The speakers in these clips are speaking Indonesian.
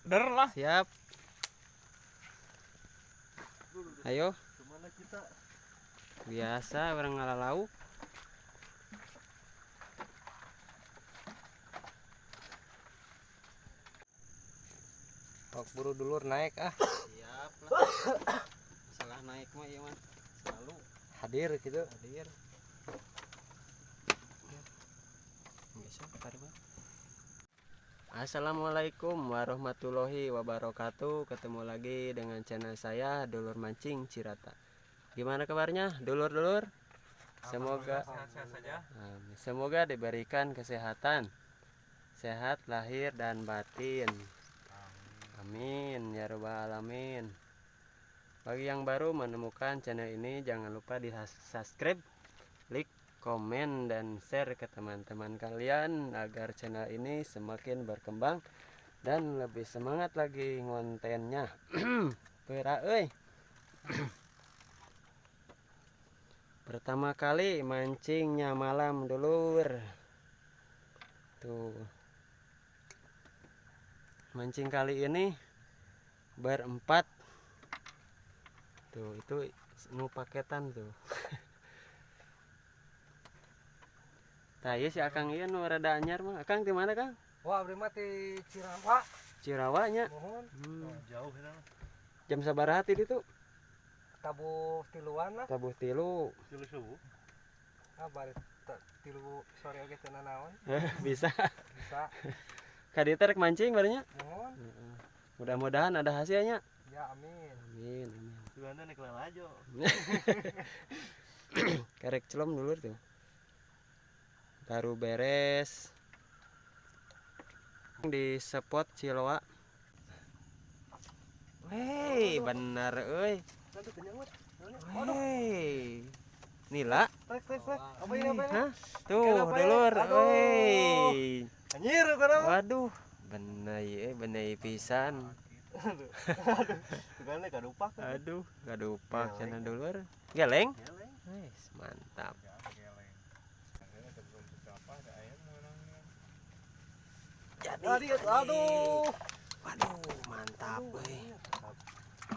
Bener lah. Siap. Ayo. Kemana kita? Biasa orang ngalalau. Kok buru dulur naik ah. Siap lah. Masalah naik mah ya man. Selalu Hadir gitu. hadir. Assalamualaikum warahmatullahi wabarakatuh. Ketemu lagi dengan channel saya Dulur Mancing Cirata. Gimana kabarnya dulur-dulur? Semoga Sehat-sehat saja. semoga diberikan kesehatan, sehat lahir dan batin. Amin ya rabbal alamin. Bagi yang baru menemukan channel ini, jangan lupa di subscribe, like, komen, dan share ke teman-teman kalian agar channel ini semakin berkembang dan lebih semangat lagi kontennya. Pera euy. Pertama kali mancingnya malam dulur. Tuh. Mancing kali ini berempat. Tuh, itu nu paketan tuh. Taya si Akang ieu nu rada anyar mah. Akang di mana, Kang? Wah, abdi mah ti Cirawa. Cirawanya. Mohon. Jauh kita. Jam sabaraha ti ditu? Tabuh tiluan lah. Tabuh 3. Tilu subuh. Ah, bari tilu sore oge teu nanaon. Bisa. Bisa. Ka dieu teh rek mancing barenya. Mohon. Mudah-mudahan ada hasilnya. Ya amin. Amin, amin. Suganda naik lalajo. Karek celom dulur tuh. Baru beres di spot Ciloa. Wey, benar euy. Nanti kenyang. Wey. Nila. Trek. Apa ini apa ini? Hah? Tuh, Kenapa ya? dulur. Aduh. Wey. Anjir kana. Waduh, benai pisan. Aduh. Suganda kadupak. Aduh, gadupak cenah dulur. Geleng? Geleng. Wes, mantap. Jadi, Aduh. waduh, mantap euy.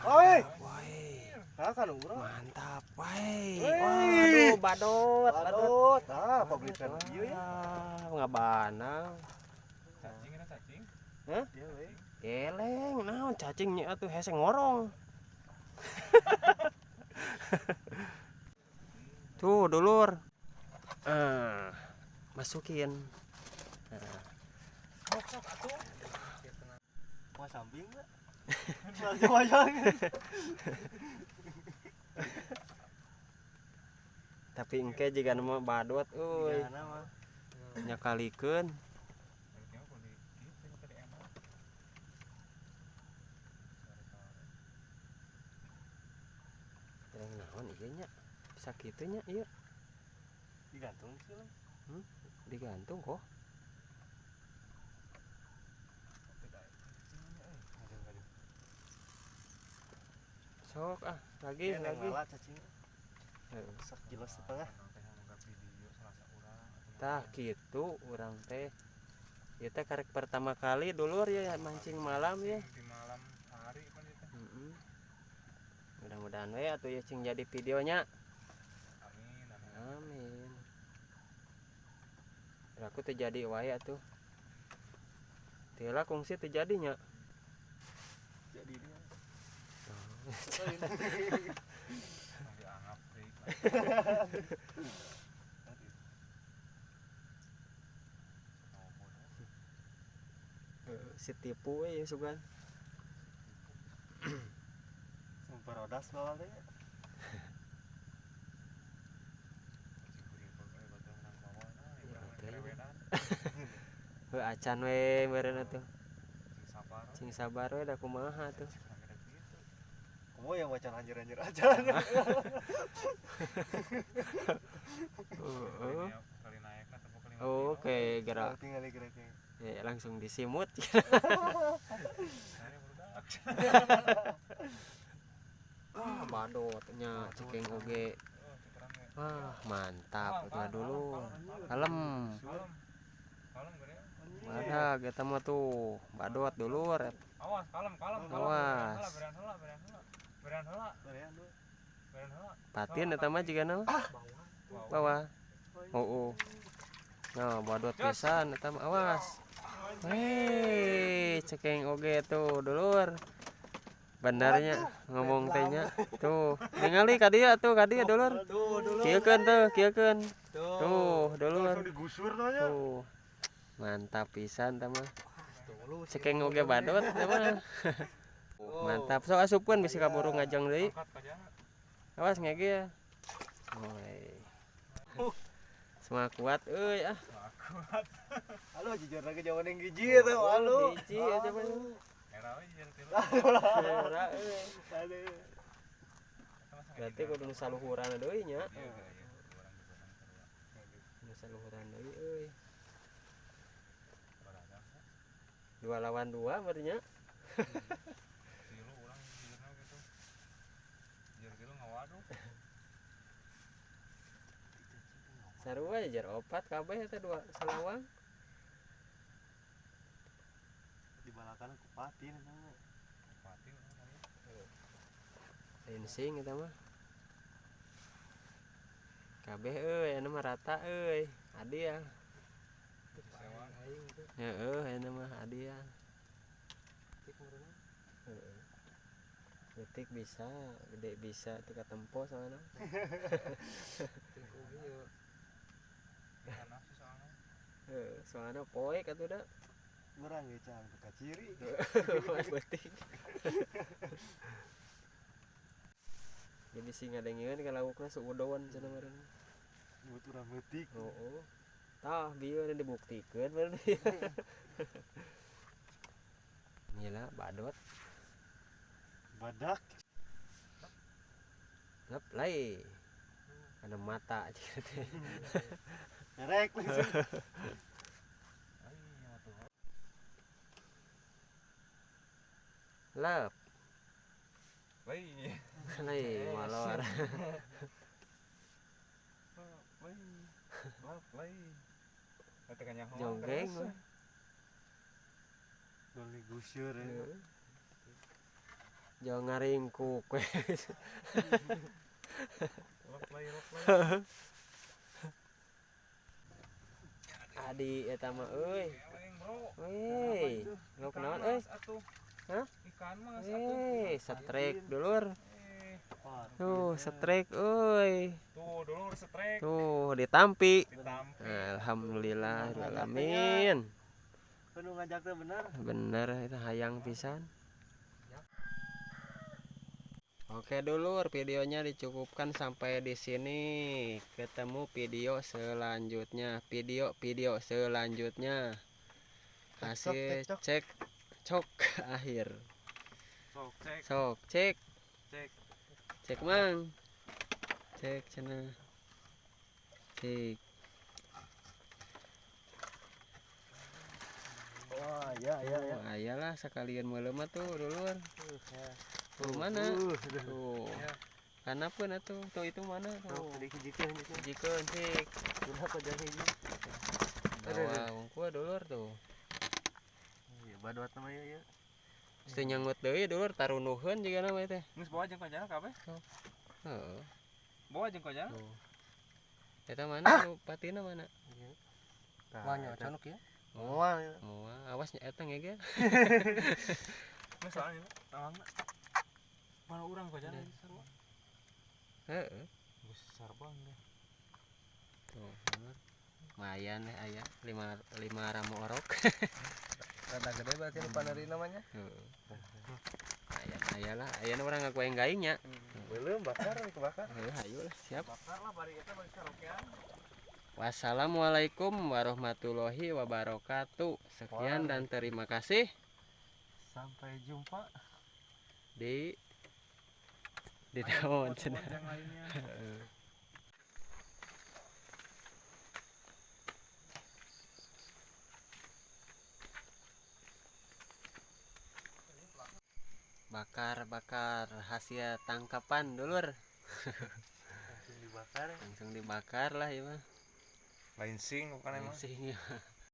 Oi. Woi, Ah, kan urang. mantap, woi. Wih. Waduh, badut. Badut. Ah, pabrikan ieu ya. Ngabana. Cacing ada cacing. Hah? Geleng. Geleng, naon cacingnya atuh hese ngorong. Tuh, dulur. Masukin. Sok atuh. Wah, samping enggak? Wajang. Tapi engke jika nama badut, euy. Gimana mah? Nyakalikeun. Yang naon ieu nya? Bisa kitu nya ieu. Digantung sih lah. Digantung kok. Sok lagi. Malah cacing Heuh. 1,5 kilo. Tah kitu urang teh. Ieu teh karek pertama kali dulur ya mancing malam ya. Di malam hari kan itu. Mudah-mudahan we atuh ya cing jadi videonya. Amin. Amin. Aku teh jadi wae atuh. Tila kungsi teh jadinya. Jadi dia. Nanti angap break. Si tipu we ya sugan. Super rodas bawa teh. Heuh acan we meureun atuh. Sabar. Cing sabar we da kumaha tuh. Kamu yang wacan anjir aja. Kali naik nah tepuk kali. Oke, gerak. Tinggal geraknya. Ya, langsung disimut. Badut nya ceking oge. Mantap. Nah dulu. Kalem. Kalem gede. Badag eta mah tuh, badot dulur. Awas, kalem. Awas. Berean heula. Patin eta mah jiga nama. Bawah. Oh. Nah, badot pisan eta mah awas. Hei, cekeng oge tuh dulur. Benernya ngomong tehnya. Tuh, ningali ka dieu dulur. Kieukeun. Tuh, dulur. Tuh. Mantap pisan tah mah. Cekeng oge badot tah mah. Mantap. Sok asupkeun bisi kaburu ngajeng deui. Awas ngege ya. Semua kuat euy ah. Halo, jujur lagi jawaban yang hiji eta, halo. Hiji aja mah. Era we jeung tilu. Era euy. Berarti kudu nu saluhuran deui nya. Nu saluhuran deui euy. 2 lawan 2 berarti nya. Tilu urang jujurna gitu. Jujur tilu ngawaduh. Sarua jar opat kabeh eta 2 salawang. Dibalakan ku patin eta mah. Patin Rinsing eta mah. Kabeh euy anu mah rata euy. Hadiah. Heeh, anu mah hadiah. Heeh. Detik bisa, gede bisa teu katempo soalna. Soalnya poek atuh da. Urang ge can ka ciri. Betik. Jadi sing ngadengieun ka laukna suudon cenah meureun. Buat urang leutik. Heeh. Tah bieu dibuktikeun berarti. Gila badot. Badak. Ngep lai. Kana mata cenah teh. Erek langsung. Lep. Lai. Lai malor. Lai. Eta kan yang Jonggeng mah. Doli guseur. Jangan ngaringkuk we. Lai. Adi eta mah euy. Weh, lo kenaon euy? Hah? Ikan mas Setrek dulur. Tuh, setrek euy. Tuh dulur setrek. Tuh, ditampi. Ditampi. Alhamdulillah alamin. Penuh ngajak teh bener. Bener itu hayang pisan. Oke dulur, videonya dicukupkan sampai di sini. Ketemu video selanjutnya. Video selanjutnya. Hasil cek akhir. Sok cek. Cek mang. Cek cenah. Cek. Wah, ya. Oh, ayalah sekalian meuleuh mah tuh dulur. Tuh mana? Tuh. Kana pun atuh. Tuh itu mana? Tuh. Hijikeun. Jikeun cek. Udah pada hiji. Bawa wungkul dulur tuh. Iya, badot namanya ya. Teu nyangut deui dulur tarunuheun jiga nama teh. Geus bawa jeung kajana kabeh. Heeh. Bawa jeung kajana. Tuh. Eta mana tuh patina mana? Banyak canuk ya. Moal, awas nya eta ngege. Geus soalnya tawangna. Mana urang kajana sarua. Heeh. Geus sarbang deh. Tuh, dulur. Lumayan aya 5 ramu orok. Rada gede berarti nu paneri namanya. Heeh. Ayalah, ayana urang ngakueng gaing nya. Belum bakar kebakar. Ayo lah, siap. Bakar lah bari eta bari sarokean. Wassalamualaikum warahmatullahi wabarakatuh. Sekian dan terima kasih. Sampai jumpa Di daun cenah. yang lainnya. Bakar hasil tangkapan dulur. Langsung dibakar. Langsung dibakar lah ya mah. Lain sing bukan emang. Sing ya.